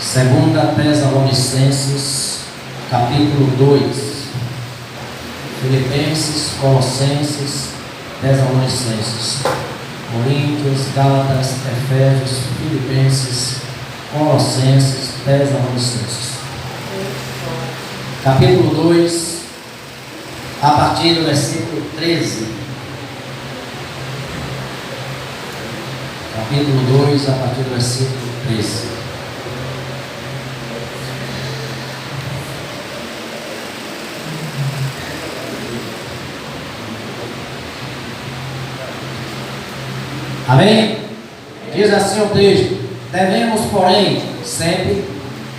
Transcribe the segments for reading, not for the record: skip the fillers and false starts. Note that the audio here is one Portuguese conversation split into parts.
Segunda Tessalonicenses, capítulo 2. Filipenses, Colossenses, Tessalonicenses, Coríntios, Gálatas, Efésios, Filipenses, Colossenses, Tessalonicenses. Capítulo 2, a partir do versículo 13. Capítulo 2, a partir do versículo 13. Amém? Diz assim o texto: devemos, porém, sempre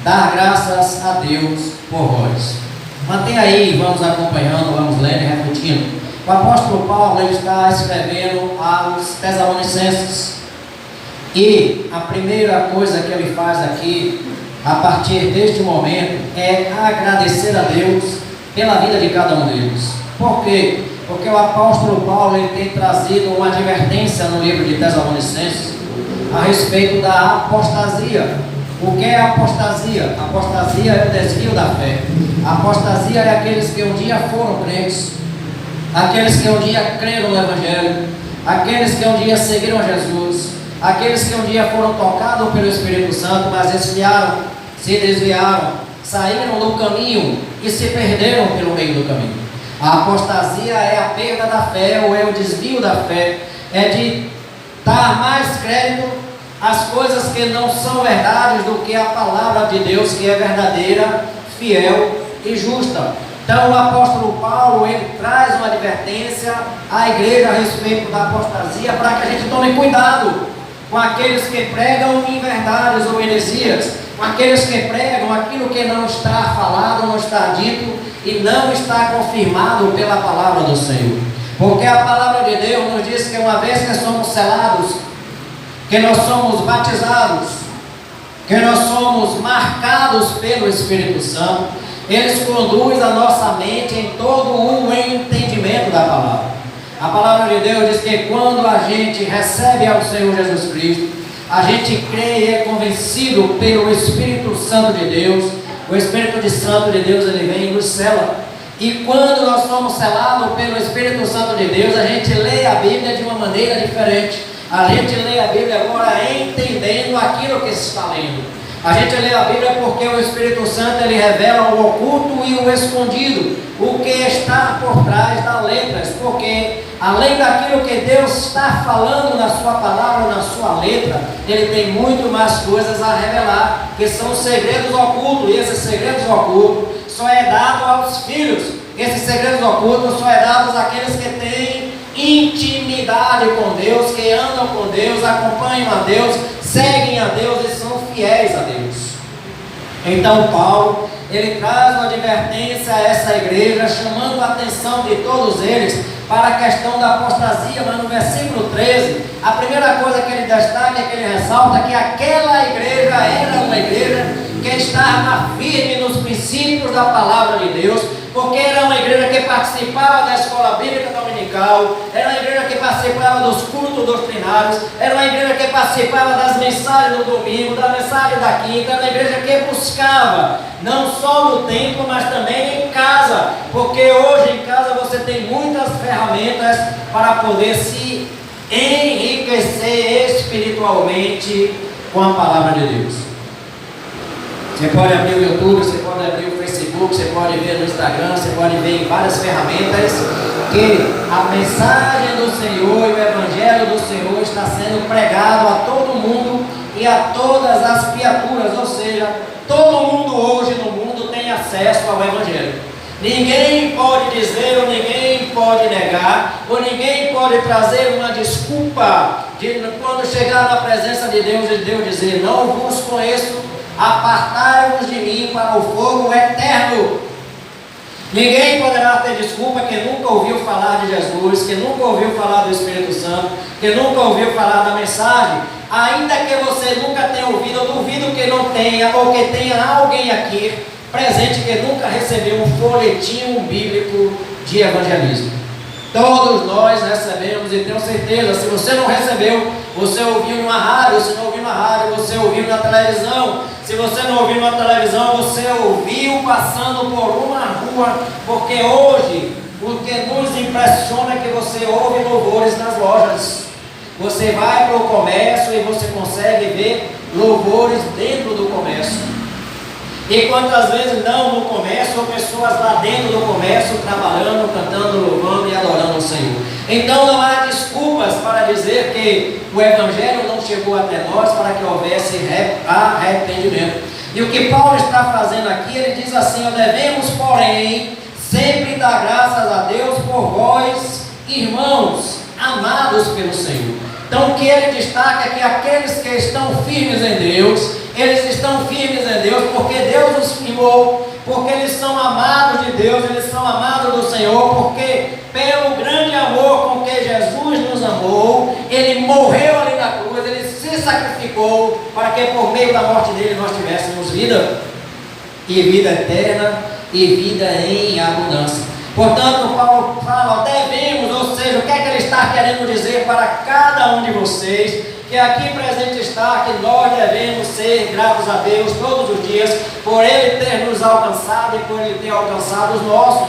dar graças a Deus por vós. Mantenha aí, vamos acompanhando, vamos lendo e refletindo. O apóstolo Paulo, ele está escrevendo aos Tessalonicenses, e a primeira coisa que ele faz aqui, a partir deste momento, é agradecer a Deus pela vida de cada um deles. Por quê? Porque o apóstolo Paulo, ele tem trazido uma advertência no livro de Tessalonicenses a respeito da apostasia. O que é apostasia? Apostasia é o desvio da fé. A apostasia é aqueles que um dia foram crentes, aqueles que um dia creram no Evangelho, aqueles que um dia seguiram a Jesus, aqueles que um dia foram tocados pelo Espírito Santo, mas desviaram, se desviaram, saíram do caminho e se perderam pelo meio do caminho. A apostasia é a perda da fé, ou é o desvio da fé, é de dar mais crédito às coisas que não são verdades do que a palavra de Deus, que é verdadeira, fiel e justa. Então o apóstolo Paulo, ele traz uma advertência à igreja a respeito da apostasia, para que a gente tome cuidado com aqueles que pregam inverdades ou heresias, com aqueles que pregam aquilo que não está falado, não está dito e não está confirmado pela palavra do Senhor. Porque a palavra de Deus nos diz que uma vez que somos selados, que nós somos batizados, que nós somos marcados pelo Espírito Santo, Ele conduz a nossa mente em todo o entendimento da palavra. A palavra de Deus diz que quando a gente recebe ao Senhor Jesus Cristo, a gente crê e é convencido pelo Espírito Santo de Deus. O Espírito Santo de Deus, ele vem e nos sela. E quando nós somos selados pelo Espírito Santo de Deus, a gente lê a Bíblia de uma maneira diferente. A gente lê a Bíblia agora entendendo aquilo que se está lendo. A gente lê a Bíblia porque o Espírito Santo, ele revela o oculto e o escondido, o que está por trás das letras, porque além daquilo que Deus está falando na sua palavra, na sua letra, Ele tem muito mais coisas a revelar, que são segredos ocultos, e esses segredos ocultos só é dado aos filhos. Esses segredos ocultos só é dado àqueles que têm intimidade com Deus, que andam com Deus, acompanham a Deus, seguem a Deus e são fiéis a Deus. Então Paulo, ele traz uma advertência a essa igreja, chamando a atenção de todos eles para a questão da apostasia. Mas no versículo 13, a primeira coisa que ele destaca, que ele ressalta, que aquela igreja era uma igreja que estava firme nos princípios da palavra de Deus, porque era uma igreja que participava da escola bíblica dominical, era uma igreja que participava dos cultos doutrinários, era uma igreja que participava das mensagens do domingo, da mensagem da quinta, era uma igreja que buscava, não só no templo, mas também em casa, porque hoje em casa você tem muitas ferramentas para poder se enriquecer espiritualmente com a palavra de Deus. Você pode abrir o YouTube, você pode abrir o Facebook, você pode ver no Instagram, você pode ver em várias ferramentas que a mensagem do Senhor e o Evangelho do Senhor está sendo pregado a todo mundo e a todas as criaturas, ou seja, todo mundo hoje no mundo tem acesso ao Evangelho. Ninguém pode dizer, ou ninguém pode negar, ou ninguém pode trazer uma desculpa de quando chegar na presença de Deus e Deus dizer: não vos conheço, apartai-vos de mim para o fogo eterno. Ninguém poderá ter desculpa que nunca ouviu falar de Jesus, que nunca ouviu falar do Espírito Santo, que nunca ouviu falar da mensagem. Ainda que você nunca tenha ouvido, eu duvido que não tenha, ou que tenha alguém aqui presente que nunca recebeu um folhetinho bíblico de evangelismo. Todos nós recebemos, e tenho certeza, se você não recebeu, você ouviu numa rádio, se não ouviu na rádio, você ouviu na televisão. Se você não ouviu na televisão, você ouviu passando por uma rua, porque hoje o que nos impressiona é que você ouve louvores nas lojas. Você vai para o comércio e você consegue ver louvores dentro do comércio. E quantas vezes não no comércio, ou pessoas lá dentro do comércio trabalhando, cantando, louvando e adorando o Senhor. Então não há desculpas para dizer que o Evangelho não chegou até nós para que houvesse arrependimento. E o que Paulo está fazendo aqui, ele diz assim: devemos, porém, sempre dar graças a Deus por vós, irmãos, amados pelo Senhor. Então o que ele destaca é que aqueles que estão firmes em Deus, eles estão firmes em Deus porque Deus os firmou, porque eles são amados de Deus, eles são amados do Senhor, porque pelo grande amor com que Jesus nos amou, Ele morreu ali na cruz, Ele se sacrificou para que por meio da morte dele nós tivéssemos vida, e vida eterna, e vida em abundância. Portanto, Paulo fala, devemos, ou seja, o que é que ele está querendo dizer para cada um de vocês, que aqui presente está, que nós devemos ser gratos a Deus todos os dias, por Ele ter nos alcançado e por Ele ter alcançado os nossos,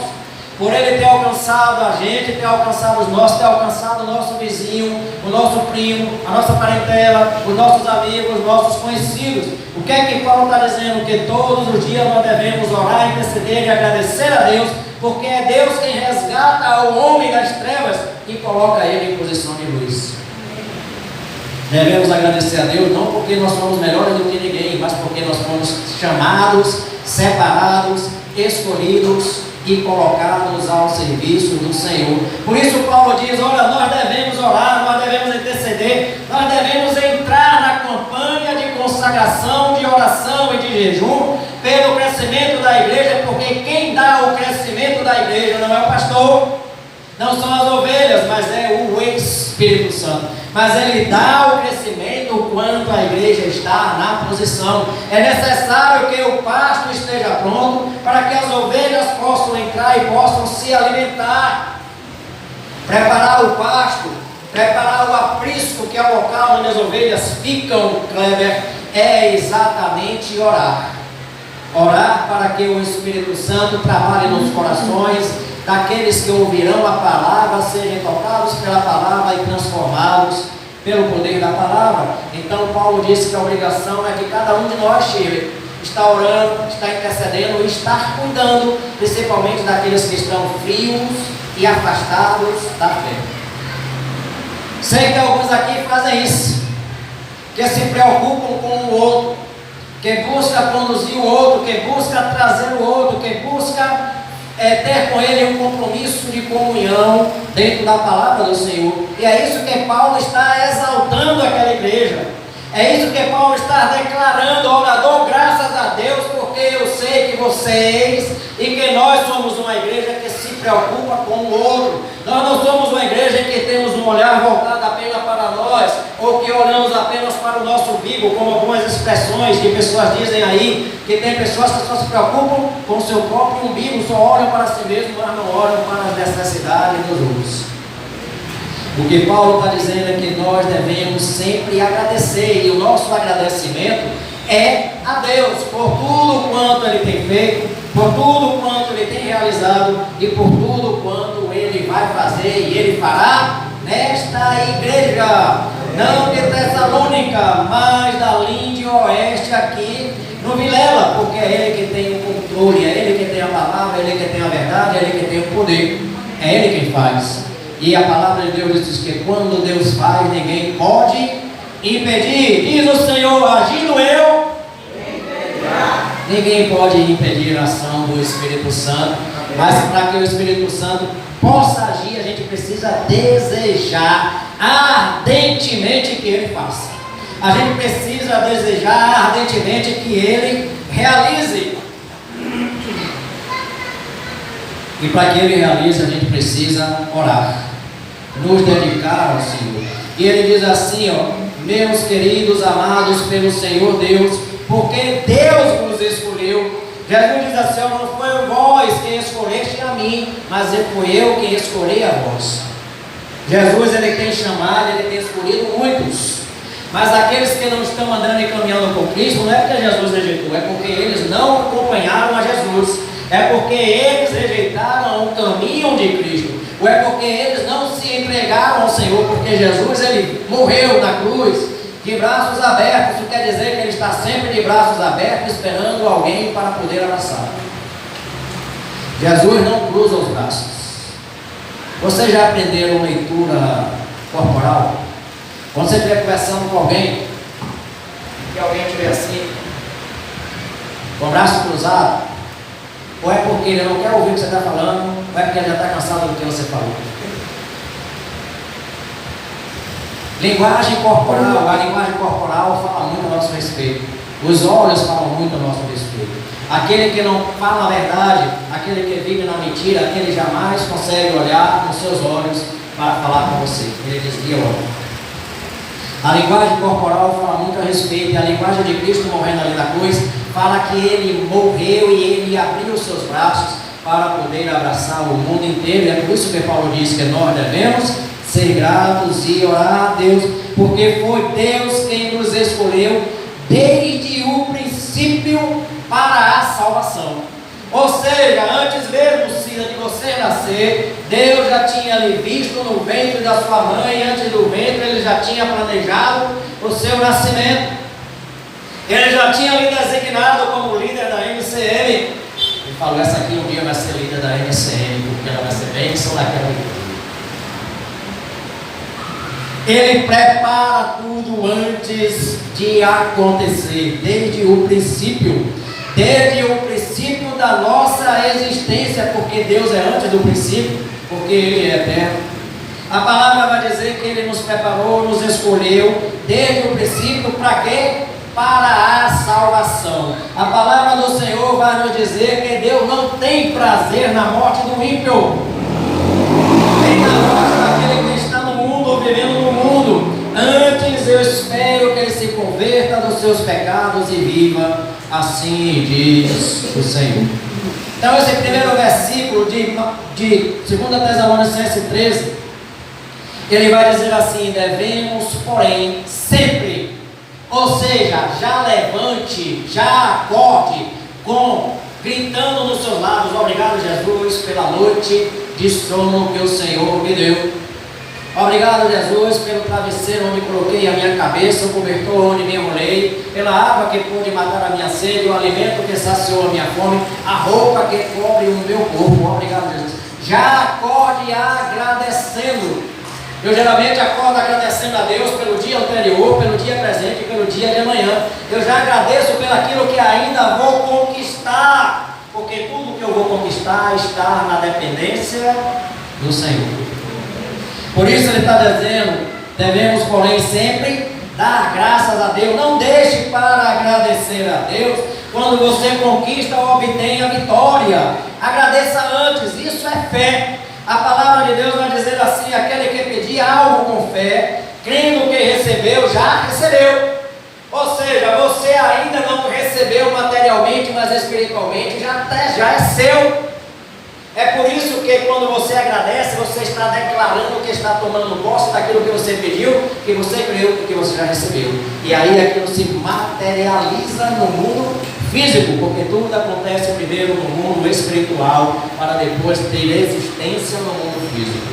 por Ele ter alcançado a gente, ter alcançado os nossos, ter alcançado o nosso vizinho, o nosso primo, a nossa parentela, os nossos amigos, os nossos conhecidos. O que é que Paulo está dizendo? Que todos os dias nós devemos orar, interceder e agradecer a Deus, porque é Deus quem resgata o homem das trevas e coloca ele em posição de luz. Devemos agradecer a Deus não porque nós somos melhores do que ninguém, mas porque nós fomos chamados, separados, escolhidos e colocados ao serviço do Senhor. Por isso Paulo diz, olha, nós devemos orar, nós devemos interceder, nós devemos entrar na campanha de consagração, de oração e de jejum pelo crescimento da igreja, porque quem dá o crescimento da igreja não é o pastor, não são as ovelhas, mas é o Espírito Santo. Mas Ele dá o crescimento quando a igreja está na posição. É necessário que o pasto esteja pronto para que as ovelhas possam entrar e possam se alimentar. Preparar o pasto, preparar o aprisco, que é o local onde as ovelhas ficam, Kleber, é exatamente orar. Orar para que o Espírito Santo trabalhe nos corações daqueles que ouvirão a palavra, sejam tocados pela palavra e transformados pelo poder da palavra. Então Paulo disse que a obrigação é que cada um de nós, Chile, está orando, está intercedendo e está cuidando, principalmente daqueles que estão frios e afastados da fé. Sei que alguns aqui fazem isso, que se preocupam com o outro, que busca conduzir o outro, que busca trazer o outro, que busca ter com ele um compromisso de comunhão dentro da palavra do Senhor. E é isso que Paulo está exaltando aquela igreja. É isso que Paulo está declarando. Olha, dou graças a Deus porque eu sei que vocês e que nós somos uma igreja que se preocupa com o outro. Nós não somos uma igreja que temos um olhar voltado apenas para nós, ou que olhamos apenas para o nosso umbigo, como algumas expressões que pessoas dizem aí, que tem pessoas que só se preocupam com o seu próprio umbigo, só olham para si mesmo, mas não olham para as necessidades dos outros. O que Paulo está dizendo é que nós devemos sempre agradecer, e o nosso agradecimento é a Deus por tudo quanto Ele tem feito, por tudo quanto Ele tem realizado e por tudo quanto Ele vai fazer e Ele fará nesta igreja, não de Tessalônica, mas da Linde Oeste aqui no Vilela, porque é Ele que tem o controle, é Ele que tem a palavra, é Ele que tem a verdade, é Ele que tem o poder, é Ele quem faz. E a palavra de Deus diz que quando Deus faz, ninguém pode impedir. Diz o Senhor, agindo eu, ninguém pode impedir a ação do Espírito Santo. Mas para que o Espírito Santo possa agir, a gente precisa desejar ardentemente que Ele faça. A gente precisa desejar ardentemente que Ele realize. E para que Ele realize, a gente precisa orar, nos dedicar ao Senhor. E Ele diz assim, ó, meus queridos amados pelo Senhor Deus, porque Deus nos escolheu. Jesus diz assim, ó, não foi vós quem escolheste a mim, mas foi eu quem escolhi a vós. Jesus, ele tem chamado, ele tem escolhido muitos. Mas aqueles que não estão andando e caminhando com Cristo, não é porque Jesus rejeitou, é porque eles não acompanharam a Jesus. É porque eles rejeitaram o caminho de Cristo. Ou é porque eles não se entregaram ao Senhor. Porque Jesus, ele morreu na cruz de braços abertos. Isso quer dizer que ele está sempre de braços abertos, esperando alguém para poder abraçar. Jesus não cruza os braços. Vocês já aprenderam leitura corporal? Quando você estiver conversando com alguém, que alguém estiver assim, com o braço cruzado, ou é porque ele não quer ouvir o que você está falando, ou é porque ele já está cansado do que você falou. Linguagem corporal, a linguagem corporal fala muito a nosso respeito. Os olhos falam muito a nosso respeito. Aquele que não fala a verdade, aquele que vive na mentira, aquele jamais consegue olhar com seus olhos para falar com você. Ele desvia o olho. A linguagem corporal fala muito a respeito. E a linguagem de Cristo morrendo ali na cruz fala que ele morreu e ele abriu os seus braços para poder abraçar o mundo inteiro. E é por isso que Paulo diz que nós devemos ser gratos e orar a Deus, porque foi Deus quem nos escolheu desde o princípio para a salvação. Ou seja, antes mesmo de você nascer, Deus já tinha lhe visto no ventre da sua mãe. Antes do ventre ele já tinha planejado o seu nascimento. Ele já tinha lhe designado como líder da MCM. Ele falou, essa aqui um dia vai ser líder da MCM, porque ela vai ser bênção naquela igreja. Ele prepara tudo antes de acontecer, desde o princípio da nossa existência, porque Deus é antes do princípio, porque Ele é eterno. A palavra vai dizer que Ele nos preparou, nos escolheu, desde o princípio, para quê? Para a salvação. A palavra do Senhor vai nos dizer que Deus não tem prazer na morte do ímpio, nem na morte daquele que está no mundo, vivendo no mundo. Antes eu espero que ele se converta dos seus pecados e viva, assim diz o Senhor. Então esse primeiro versículo de 2 Tessalonicenses 13, ele vai dizer assim: devemos, porém, sempre, ou seja, já levante, já acorde, gritando nos seus lábios, obrigado Jesus pela noite de sono que o Senhor me deu. Obrigado Jesus pelo travesseiro onde coloquei a minha cabeça, o cobertor onde me enrolei, pela água que pôde matar a minha sede, o alimento que saciou a minha fome, a roupa que cobre o meu corpo. Obrigado Jesus. Já acorde agradecendo. Eu geralmente acordo agradecendo a Deus pelo dia anterior, pelo dia presente e pelo dia de amanhã. Eu já agradeço pelo aquilo que ainda vou conquistar, porque tudo que eu vou conquistar está na dependência do Senhor. Por isso ele está dizendo, devemos, porém, sempre dar graças a Deus. Não deixe para agradecer a Deus quando você conquista ou obtém a vitória. Agradeça antes, isso é fé. A palavra de Deus vai dizer assim: aquele que pedir algo com fé, crendo que recebeu, já recebeu. Ou seja, você ainda não recebeu materialmente, mas espiritualmente já é seu. É por isso que quando você agradece, você está declarando que está tomando posse daquilo que você pediu, que você creu e que você já recebeu. E aí aquilo se materializa no mundo físico, porque tudo acontece primeiro no mundo espiritual, para depois ter existência no mundo físico.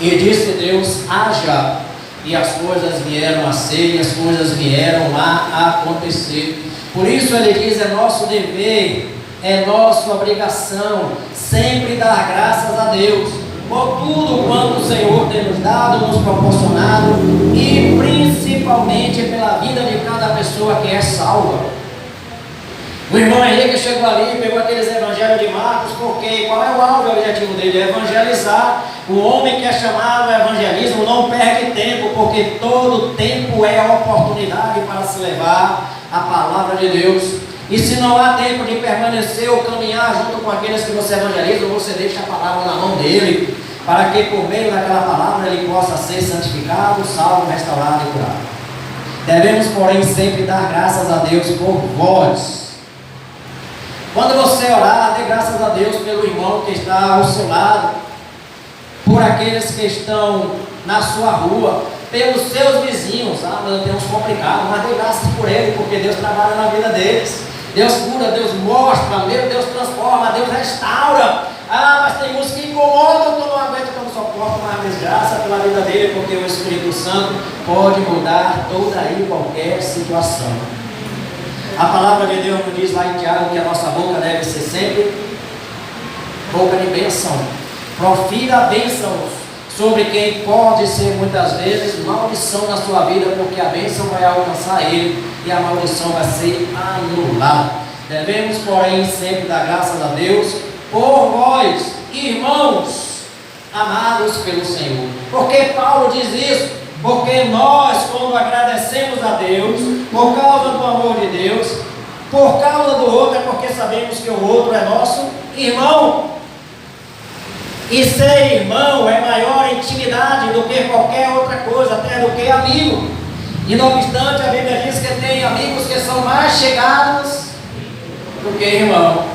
E disse Deus, haja, e as coisas vieram a ser, e as coisas vieram a acontecer. Por isso ele diz, é nosso dever, é nossa obrigação sempre dar graças a Deus por tudo quanto o Senhor tem nos dado, nos proporcionado, e principalmente pela vida de cada pessoa que é salva. O irmão Henrique chegou ali e pegou aqueles evangelhos de Marcos, porque qual é o alvo e o objetivo dele? É evangelizar. O homem que é chamado ao evangelismo não perde tempo, porque todo tempo é oportunidade para se levar a palavra de Deus. E se não há tempo de permanecer ou caminhar junto com aqueles que você evangeliza, você deixa a palavra na mão dele, para que por meio daquela palavra ele possa ser santificado, salvo, restaurado e curado. Devemos, porém, sempre dar graças a Deus por vós. Quando você orar, dê graças a Deus pelo irmão que está ao seu lado, por aqueles que estão na sua rua, pelos seus vizinhos. Ah, mas eu tenho uns complicados, mas dê graças por ele, porque Deus trabalha na vida deles. Deus cura, Deus mostra, Deus transforma, Deus restaura. Ah, mas tem uns que incomodam, que eu não aguento, que eu não suporto, mas desgraça pela vida dele, porque o Espírito Santo pode mudar toda e qualquer situação. A palavra de Deus nos diz lá em Tiago que a nossa boca deve ser sempre boca de bênção. Profira bênçãos sobre quem pode ser muitas vezes maldição na sua vida, porque a bênção vai alcançar ele e a maldição vai ser anulada. Devemos, porém, sempre dar graças a Deus por vós, irmãos, amados pelo Senhor. Porque Paulo diz isso? Porque nós, quando agradecemos a Deus, por causa do amor de Deus, por causa do outro, é porque sabemos que o outro é nosso irmão. E ser irmão é maior intimidade do que qualquer outra coisa, até do que amigo. E não obstante, a Bíblia diz que tem amigos que são mais chegados do que irmão.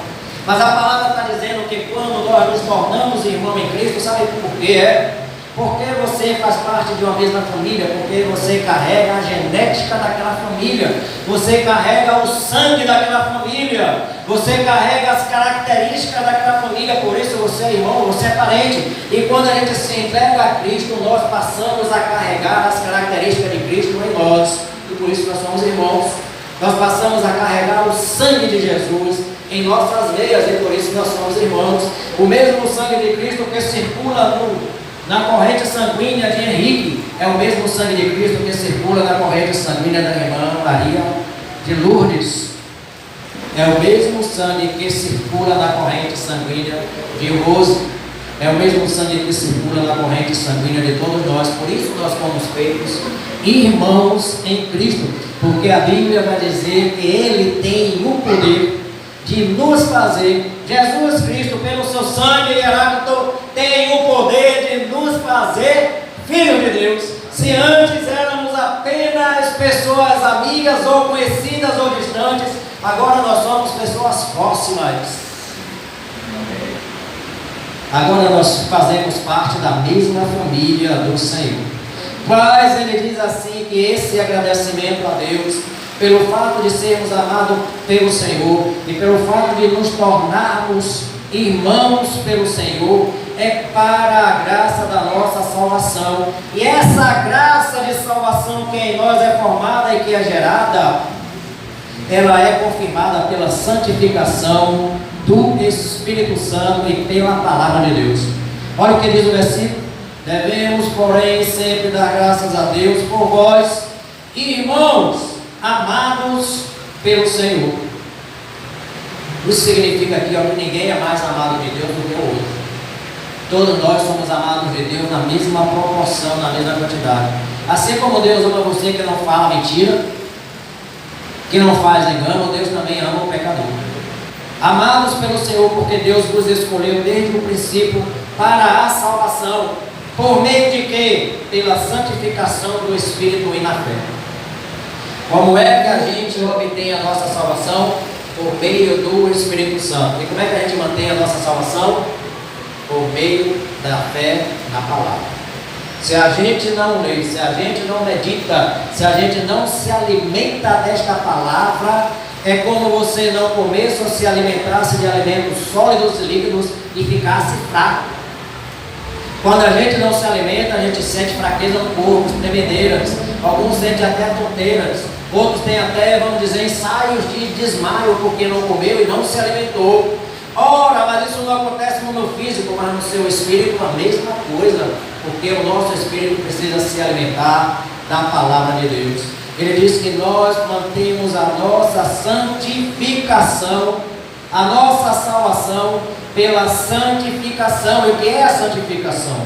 Mas a palavra está dizendo que quando nós nos tornamos irmãos em Cristo, sabe por quê? Porque você faz parte de uma mesma família, porque você carrega a genética daquela família, você carrega o sangue daquela família, você carrega as características daquela família, por isso você é irmão, você é parente. E quando a gente se entrega a Cristo, nós passamos a carregar as características de Cristo em nós, e por isso nós somos irmãos. Nós passamos a carregar o sangue de Jesus em nossas veias, e por isso nós somos irmãos. O mesmo sangue de Cristo que circula na corrente sanguínea de Henrique é o mesmo sangue de Cristo que circula na corrente sanguínea da irmã Maria de Lourdes. É o mesmo sangue que circula na corrente sanguínea de Rose. É o mesmo sangue que circula na corrente sanguínea de todos nós. Por isso nós fomos feitos irmãos em Cristo, porque a Bíblia vai dizer que Ele tem o poder de nos fazer, Jesus Cristo, pelo seu sangue Heráclito, tem o poder de nos fazer filhos de Deus. Se antes éramos apenas pessoas amigas ou conhecidas ou distantes, agora nós somos pessoas próximas. Agora nós fazemos parte da mesma família do Senhor. Mas ele diz assim que esse agradecimento a Deus pelo fato de sermos amados pelo Senhor e pelo fato de nos tornarmos irmãos pelo Senhor, é para a graça da nossa salvação. E essa graça de salvação que em nós é formada e que é gerada, ela é confirmada pela santificação do Espírito Santo e pela palavra de Deus. Olha o que diz o versículo: devemos, porém, sempre dar graças a Deus por vós, irmãos, amados pelo Senhor. Isso significa aqui que ninguém é mais amado de Deus do que o outro. Todos nós somos amados de Deus na mesma proporção, na mesma quantidade. Assim como Deus ama você que não fala mentira, que não faz engano, Deus também ama o pecador. Amados pelo Senhor, porque Deus vos escolheu desde o princípio para a salvação. Por meio de quê? Pela santificação do Espírito e na fé. Como é que a gente obtém a nossa salvação? Por meio do Espírito Santo. E como é que a gente mantém a nossa salvação? Por meio da fé na palavra. Se a gente não lê, se a gente não medita, se a gente não se alimenta desta palavra, é como você não comesse ou se alimentasse de alimentos sólidos e líquidos e ficasse fraco. Quando a gente não se alimenta, a gente sente fraqueza no corpo, tremedeiras, alguns sentem até tonteiras, outros têm até, vamos dizer, ensaios de desmaio porque não comeu e não se alimentou. Ora, mas isso não acontece no físico, mas no seu espírito a mesma coisa, porque o nosso espírito precisa se alimentar da palavra de Deus. Ele diz que nós mantemos a nossa santificação, a nossa salvação pela santificação. E o que é a santificação?